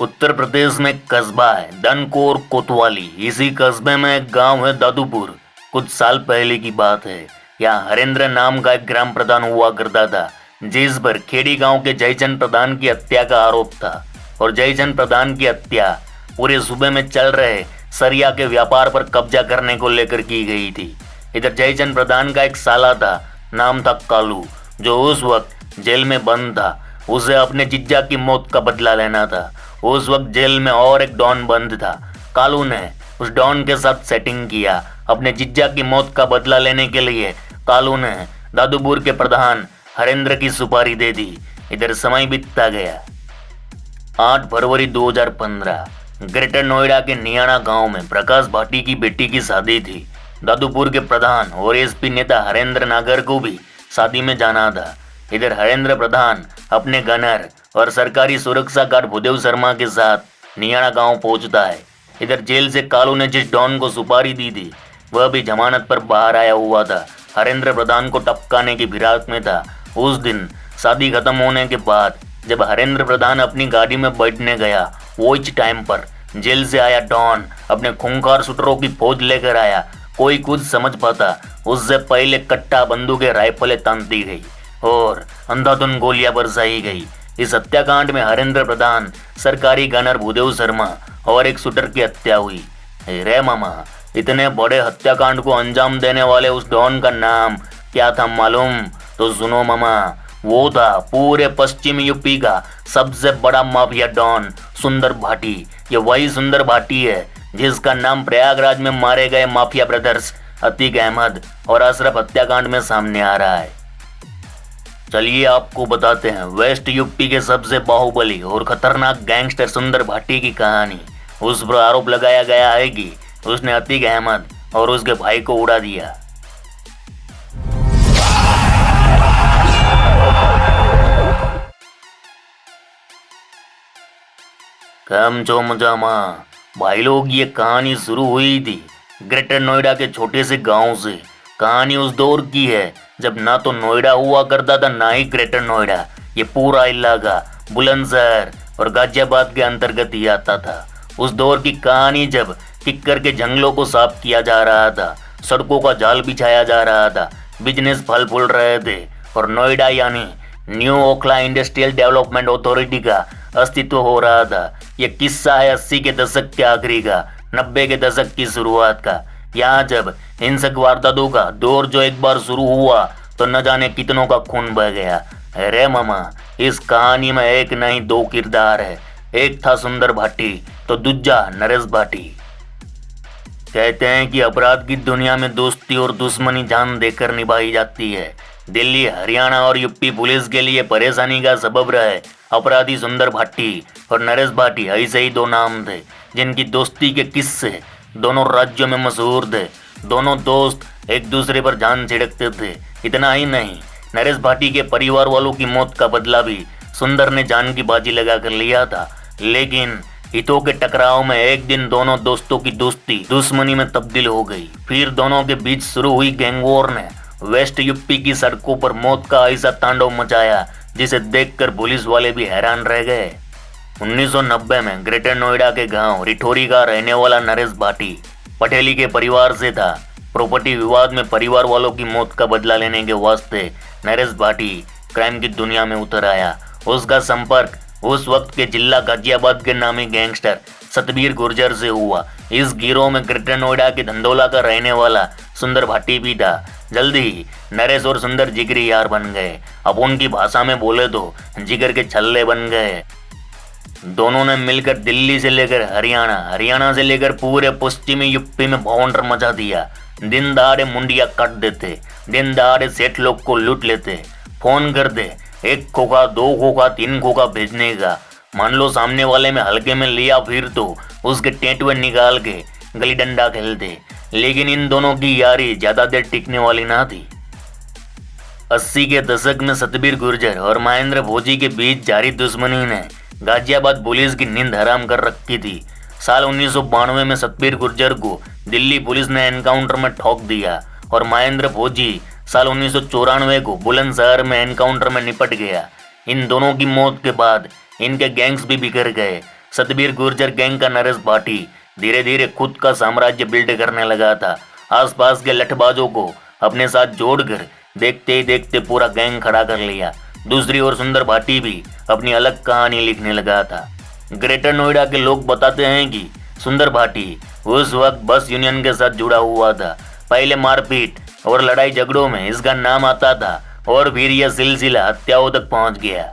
उत्तर प्रदेश में एक कस्बा है दनकोर कोतवाली। इसी कस्बे में एक गांव है दादूपुर। कुछ साल पहले की बात है। यहाँ हरेंद्र नाम का एक ग्राम प्रधान हुआ करता था, जिस पर खेड़ी गांव के जयचंद प्रधान की हत्या का आरोप था। और जयचंद प्रधान की हत्या पूरे सूबे में चल रहे सरिया के व्यापार पर कब्जा करने को लेकर की गई थी। इधर जयचंद प्रधान का एक साला था, नाम था कालू, जो उस वक्त जेल में बंद था। उसे अपने जिज्जा की मौत का बदला लेना था। उस वक्त जेल में और एक डॉन बंद था। कालू ने उस डॉन के साथ सेटिंग किया। अपने जिज्जा की मौत का बदला लेने के लिए कालू ने दादूपुर के प्रधान हरेंद्र की सुपारी दे दी। इधर समय बीतता गया। 8 फरवरी 2015 ग्रेटर नोएडा के नियाना गांव में प्रकाश भाटी की बेटी की शादी थी। दादूपुर के प्रधान और एसपी नेता हरेंद्र नागर को भी शादी में जाना था। इधर हरेंद्र प्रधान अपने गनर और सरकारी सुरक्षा गार्ड भूदेव शर्मा के साथ नियाना गांव पहुंचता है। इधर जेल से कालू ने जिस डॉन को सुपारी दी थी, वह भी जमानत पर बाहर आया हुआ था। हरेंद्र प्रधान को टपकाने की फिराक में था। उस दिन शादी खत्म होने के बाद जब हरेंद्र प्रधान अपनी गाड़ी में बैठने गया, वो इस टाइम पर जेल से आया डॉन अपने खूंखार शूटरों की फौज लेकर आया। कोई कुछ समझ पाता उससे पहले कट्टा बंदूकें राइफलें तान दी गई और अंधाधुंध गोलियां बरसाई गई। इस हत्याकांड में हरेंद्र प्रधान, सरकारी गनर भूदेव शर्मा और एक शूटर की हत्या हुई। रे मामा, इतने बड़े हत्याकांड को अंजाम देने वाले उस डॉन का नाम क्या था मालूम? तो सुनो मामा, वो था पूरे पश्चिम यूपी का सबसे बड़ा माफिया डॉन सुंदर भाटी। ये वही सुंदर भाटी है जिसका नाम प्रयागराज में मारे गए माफिया ब्रदर्स अतीक अहमद और अशरफ हत्याकांड में सामने आ रहा है। चलिए आपको बताते हैं वेस्ट यूपी के सबसे बाहुबली और खतरनाक गैंगस्टर सुंदर भाटी की कहानी। उस पर आरोप लगाया गया है कि उसने अतीक अहमद और उसके भाई को उड़ा दिया। कम चो मजामा भाई लोग, ये कहानी शुरू हुई थी ग्रेटर नोएडा के छोटे से गांव से। कहानी उस दौर की है जब ना तो नोएडा हुआ करता था, ना ही ग्रेटर नोएडा। ये पूरा इलाका बुलंदशहर और गाजियाबाद के अंतर्गत ही आता था। उस दौर की कहानी जब किक्कर के जंगलों को साफ किया जा रहा था, सड़कों का जाल बिछाया जा रहा था, बिजनेस फल फूल रहे थे और नोएडा यानी new Okhla industrial development authority का अस्तित्व हो रहा था। ये किस्सा है 80 के दशक के आखिरी का, 90 के दशक की शुरुआत का। यहाँ जब हिंसक वारदातों का दौर जो एक बार शुरू हुआ तो न जाने कितनों का खून बह गया। अरे मामा, इस कहानी में एक नहीं दो किरदार है। एक था सुंदर भाटी तो दूजा नरेश भाटी। कहते हैं कि अपराध की दुनिया में दोस्ती और दुश्मनी जान देकर निभाई जाती है। दिल्ली, हरियाणा और यूपी पुलिस के लिए परेशानी का सबब रहे अपराधी सुंदर भाटी और नरेश भाटी ऐसे ही दो नाम थे जिनकी दोस्ती के किस्से दोनों राज्यों में मशहूर थे। दोनों दोस्त एक दूसरे पर जान छिड़कते थे। इतना ही नहीं, नरेश भाटी के परिवार वालों की मौत का बदला भी सुंदर ने जान की बाजी लगा कर लिया था। लेकिन हितों के टकराव में एक दिन दोनों दोस्तों की दोस्ती दुश्मनी में तब्दील हो गई। फिर दोनों के बीच शुरू हुई गैंग वॉर ने वेस्ट यूपी की सड़कों पर मौत का ऐसा तांडव मचाया जिसे देखकर पुलिस वाले भी हैरान रह गए। 1990 में ग्रेटर नोएडा के गांव रिठोरी का रहने वाला नरेश भाटी पटेली के परिवार से था। प्रॉपर्टी विवाद में परिवार वालों की मौत का बदला लेने के वास्ते नरेश भाटी क्राइम की दुनिया में उतर आया। उसका संपर्क उस वक्त के जिला गाजियाबाद के नामी गैंगस्टर सतबीर गुर्जर से हुआ। इस गिरोह में ग्रेटर नोएडा के धंधोला का रहने वाला सुंदर भाटी भी था। जल्दी ही नरेश और सुंदर जिगरी यार बन गए। अब उनकी भाषा में बोले तो जिगर के छल्ले बन गए। दोनों ने मिलकर दिल्ली से लेकर हरियाणा, हरियाणा से लेकर पूरे पश्चिमी यूपी में भवंडर मचा दिया। दिन दहाड़े मुंडिया काट देते, दिन दहाड़े सेठ लोग को लूट लेते। फोन कर दे, 1 खोखा 2 खोखा 3 खोखा भेजने का। मान लो सामने वाले में हल्के में लिया, फिर तो उसके टेंटुए निकाल के गली डंडा खेलते। लेकिन इन दोनों की यारी ज्यादा देर टिकने वाली ना थी। 80 के दशक में सतबीर गुर्जर और महेंद्र भोजी के बीच जारी दुश्मनी ने गाजियाबाद पुलिस की नींद हराम कर रखी थी। साल 1992 में सतबीर गुर्जर को दिल्ली पुलिस ने एनकाउंटर में ठोक दिया और महेंद्र भोजी साल 1994 को बुलंदशहर में एनकाउंटर में निपट गया। इन दोनों की मौत के बाद इनके गैंग्स भी बिखर गए। सतबीर गुर्जर गैंग का नरेश भाटी धीरे धीरे खुद का साम्राज्य बिल्ड करने लगा था। आसपास के लठबाजों को अपने साथ जोड़कर देखते ही देखते पूरा गैंग खड़ा कर लिया। दूसरी ओर सुंदर भाटी भी अपनी अलग कहानी लिखने लगा था। ग्रेटर नोएडा के लोग बताते हैं कि सुंदर भाटी उस वक्त बस यूनियन के साथ जुड़ा हुआ था। पहले मारपीट और लड़ाई झगड़ों में इसका नाम आता था और फिर यह सिलसिला हत्याओं तक पहुंच गया।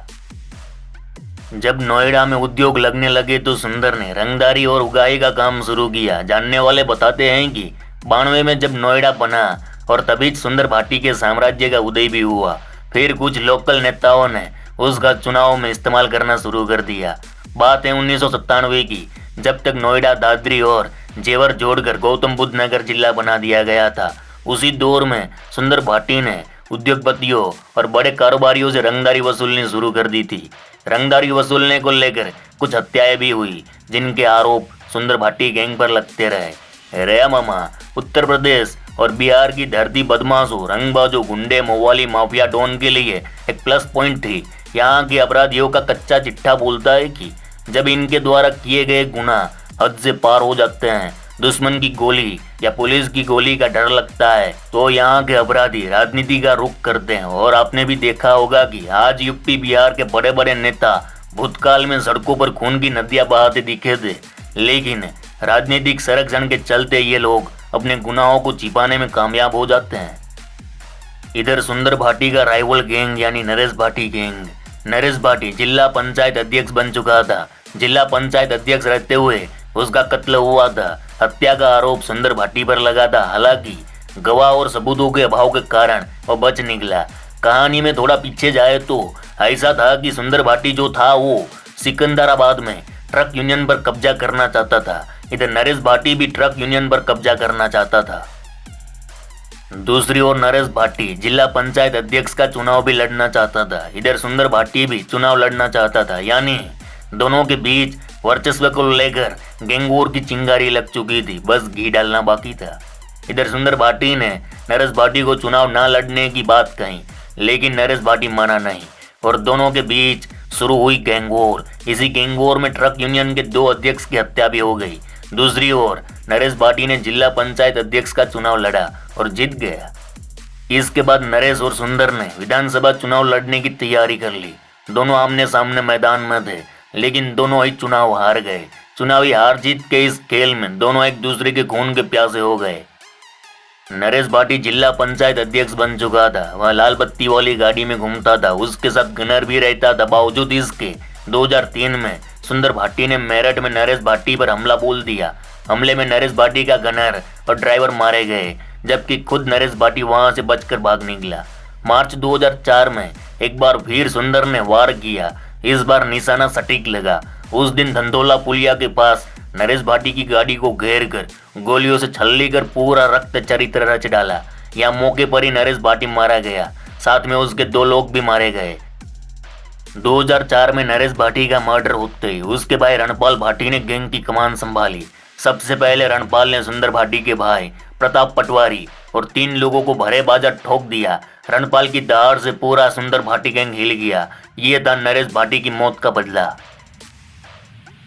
जब नोएडा में उद्योग लगने लगे तो सुंदर ने रंगदारी और उगाई का काम शुरू किया। जानने वाले बताते हैं कि 92 में जब नोएडा बना और तभी सुंदर भाटी के साम्राज्य का उदय भी हुआ। फिर कुछ लोकल नेताओं ने उसका चुनाव में इस्तेमाल करना शुरू कर दिया। बात है 1997 की, जब तक नोएडा, दादरी और जेवर जोड़कर गौतम बुद्ध नगर जिला बना दिया गया था। उसी दौर में सुंदर भाटी ने उद्योगपतियों और बड़े कारोबारियों से रंगदारी वसूलनी शुरू कर दी थी। रंगदारी वसूलने को लेकर कुछ हत्याएं भी हुई, जिनके आरोप सुंदर भाटी गैंग पर लगते रहे। रेया मामा उत्तर प्रदेश और बिहार की धरती बदमाशों, रंगबाजों, गुंडे, मवाली, माफिया डॉन के लिए एक प्लस पॉइंट थी। यहाँ के अपराधियों का कच्चा चिट्ठा बोलता है कि जब इनके द्वारा किए गए गुनाह हद से पार हो जाते हैं, दुश्मन की गोली या पुलिस की गोली का डर लगता है, तो यहाँ के अपराधी राजनीति का रुख करते हैं। और आपने भी देखा होगा कि आज यूपी बिहार के बड़े बड़े नेता भूतकाल में सड़कों पर खून की नदियां बहाते दिखे थे, लेकिन राजनीतिक संरक्षण के चलते ये लोग अपने गुनाहों को छिपाने में कामयाब हो जाते हैं। इधर सुंदर भाटी का राइवल गैंग यानी नरेश भाटी गैंग। नरेश भाटी जिला पंचायत अध्यक्ष बन चुका था। जिला पंचायत अध्यक्ष रहते हुए उसका कत्ल हुआ था। हत्या का आरोप सुंदर भाटी पर लगा था। हालांकि गवाह और सबूतों के अभाव के कारण वह बच निकला। कहानी में थोड़ा पीछे जाए तो ऐसा था कि सुंदर भाटी जो था वो सिकंदराबाद में ट्रक यूनियन पर कब्जा करना चाहता था। इधर नरेश भाटी भी ट्रक यूनियन पर कब्जा करना चाहता था। दूसरी ओर नरेश भाटी जिला पंचायत अध्यक्ष का चुनाव भी लड़ना चाहता था। इधर सुंदर भाटी भी चुनाव लड़ना चाहता था, यानी दोनों के बीच वर्चस्व को लेकर गैंग वॉर की चिंगारी लग चुकी थी, बस घी डालना बाकी था। इधर सुंदर भाटी ने नरेश भाटी को चुनाव ना लड़ने की बात कही, लेकिन नरेश भाटी माना नहीं और दोनों के बीच शुरू हुई गैंग वॉर। इसी गैंग वॉर में ट्रक यूनियन के 2 अध्यक्ष की हत्या भी हो गई। दूसरी ओर नरेश भाटी ने जिला पंचायत अध्यक्ष का चुनाव लड़ा और जीत गया। इसके बाद नरेश और सुंदर ने विधानसभा चुनाव लड़ने की तैयारी कर ली। दोनों आमने सामने मैदान में थे, लेकिन दोनों ही चुनाव हार गए। चुनावी हार जीत के इस खेल में दोनों एक दूसरे के खून के प्यासे हो गए। नरेश भाटी जिला पंचायत अध्यक्ष बन चुका था। वह लाल बत्ती वाली गाड़ी में घूमता था, उसके साथ गनर भी रहता था। बावजूद इसके 2003 में सुंदर भाटी ने मेरठ में नरेश भाटी पर हमला बोल दिया। हमले में नरेश भाटी का गनर और ड्राइवर मारे गए, जबकि खुद नरेश भाटी वहां से बचकर भाग निकला। मार्च 2004 में एक बार फिर सुंदर ने वार किया। इस बार निशाना सटीक लगा। उस दिन धंधोला पुलिया के पास नरेश भाटी की गाड़ी को घेर कर गोलियों से छल्ली कर पूरा रक्त चरित्र रच डाला। यहाँ मौके पर ही नरेश भाटी मारा गया, साथ में उसके 2 लोग भी मारे गए। 2004 में नरेश भाटी का मर्डर होते ही उसके भाई रणपाल भाटी ने गैंग की कमान संभाली। सबसे पहले रणपाल ने सुंदर भाटी के भाई प्रताप पटवारी और 3 लोगों को भरे बाजा ठोक दिया। रणपाल की दहाड़ से पूरा सुंदर भाटी गैंग हिल गया। ये था नरेश भाटी की मौत का बदला।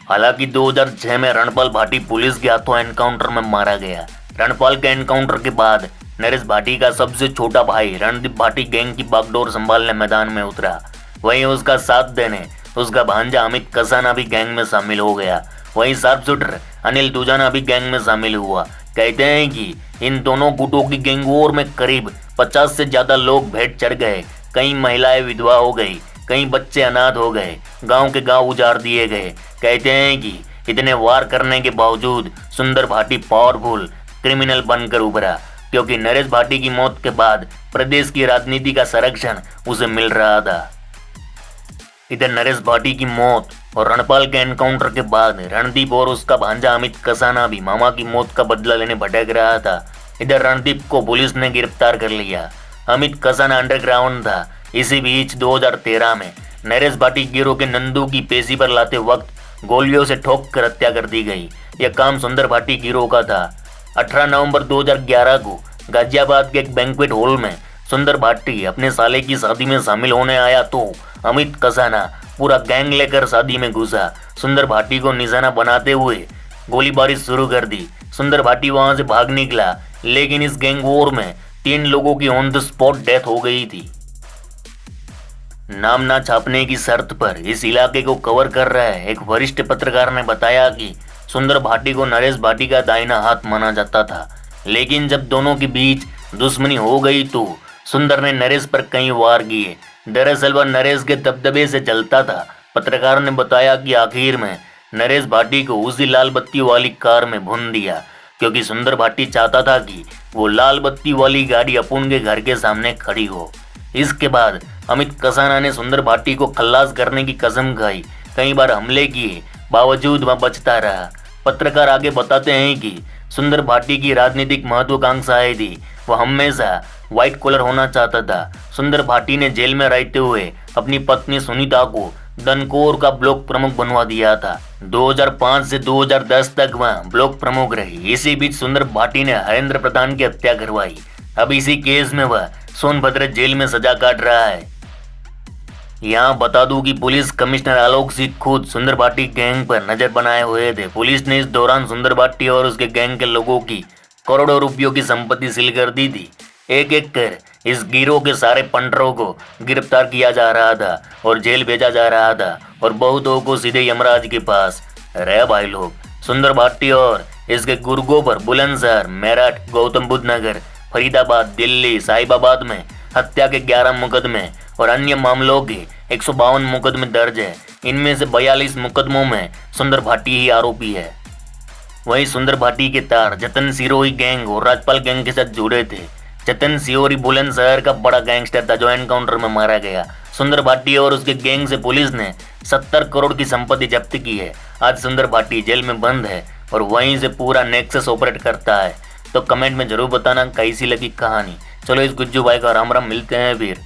हालांकि 2006 में रणपाल भाटी पुलिस के हाथों एनकाउंटर में मारा गया। रणपाल के एनकाउंटर के बाद नरेश भाटी का सबसे छोटा भाई रणदीप भाटी गैंग की बागडोर संभालने मैदान में उतरा। वहीं उसका साथ देने उसका भांजा अमित कसाना भी गैंग में शामिल हो गया। वहीं शार्प शूटर अनिल दुजाना भी गैंग में शामिल हुआ। कहते हैं कि इन दोनों गुटों की गैंग वॉर में करीब 50 से ज्यादा लोग भेंट चढ़ गए। कई महिलाएं विधवा हो गई, कई बच्चे अनाथ हो गए, गांव के गांव उजाड़ दिए गए। कहते हैं कि इतने वार करने के बावजूद सुंदर भाटी पावरफुल क्रिमिनल बनकर उभरा, क्योंकि नरेश भाटी की मौत के बाद प्रदेश की राजनीति का संरक्षण उसे मिल रहा था। इधर नरेश भाटी की मौत और रणपाल के एनकाउंटर के बाद रणदीप और उसका भांजा अमित कसाना भी मामा की मौत का बदला लेने भटक रहा था। इधर रणदीप को पुलिस ने गिरफ्तार कर लिया। अमित कसाना अंडरग्राउंड था। इसी बीच 2013 में नरेश भाटी गिरोह के नंदू की पेशी पर लाते वक्त गोलियों से ठोक कर हत्या कर दी गई। यह काम सुंदर भाटी गिरोह का था। 18 नवंबर 2011 को गाजियाबाद के एक बैंक्वेट हॉल में सुंदर भाटी अपने साले की शादी में शामिल होने आया तो अमित कसाना पूरा गैंग लेकर शादी में घुसा। सुंदर भाटी को निशाना बनाते हुए गोलीबारी शुरू कर दी। सुंदर भाटी वहां से भाग निकला, लेकिन इस गैंग वॉर में 3 लोगों की ऑन द स्पॉट डेथ हो गई थी। नाम ना छापने की शर्त पर इस इलाके को कवर कर रहे एक वरिष्ठ पत्रकार ने बताया कि सुंदर भाटी को नरेश भाटी का दाहिना हाथ माना जाता था, लेकिन जब दोनों के बीच दुश्मनी हो गई तो सुंदर ने नरेश पर कई वार किए। दरअसल वह नरेश के दबदबे से चलता था। पत्रकार ने बताया कि आखिर में नरेश भाटी को उसी लाल बत्ती वाली कार में भून दिया, क्योंकि सुंदर भाटी चाहता था कि वो लाल बत्ती वाली गाड़ी अपुन के घर के सामने खड़ी हो। इसके बाद अमित कसाना ने सुंदर भाटी को खल्लास करने की कसम खाई। कई बार हमले किए, बावजूद वह बचता रहा। पत्रकार आगे बताते हैं कि सुंदर भाटी की राजनीतिक महत्वाकांक्षाएं थी। वह हमेशा व्हाइट कॉलर होना चाहता था। सुंदर भाटी ने जेल में रहते हुए अपनी पत्नी सुनीता को दनकोर का ब्लॉक प्रमुख बनवा दिया था। 2005 से 2010 तक वह ब्लॉक प्रमुख रही। इसी बीच सुंदर भाटी ने हरेंद्र प्रधान की हत्या करवाई। अब इसी केस में वह सोनभद्र जेल में सजा काट रहा है। यहाँ बता दूं कि पुलिस कमिश्नर आलोक सिंह खुद सुंदर भाटी गैंग पर नजर बनाए हुए थे। पुलिस ने इस दौरान सुंदर भाटी और उसके गैंग के लोगों की करोड़ों रुपयों की संपत्ति सील कर दी थी। एक एक कर इस गिरोह के सारे पंडरों को गिरफ्तार किया जा रहा था और जेल भेजा जा रहा था, और बहुतों को सीधे यमराज के पास। रे भाई लोग, सुंदर भाटी और इसके गुर्गों पर बुलंदशहर, मेरठ, गौतम बुद्ध नगर, फरीदाबाद, दिल्ली, साहिबाबाद में हत्या के 11 मुकदमे और अन्य मामलों के 152 मुकदमे दर्ज है। इनमें से 42 मुकदमों में सुंदर भाटी ही आरोपी है। वहीं सुंदर भाटी के तार जतन सिरोही गैंग और राजपाल गैंग के साथ जुड़े थे। जतन सिरोही बुलंदशहर का बड़ा गैंगस्टर था जो एनकाउंटर में मारा गया। सुंदर भाटी और उसके गैंग से पुलिस ने 70 करोड़ की संपत्ति जब्त की है। आज सुंदर भाटी जेल में बंद है और वहीं से पूरा नेक्सस ऑपरेट करता है। तो कमेंट में जरूर बताना कैसी लगी कहानी। चलो इस गुज्जू भाई का राम राम, मिलते हैं फिर।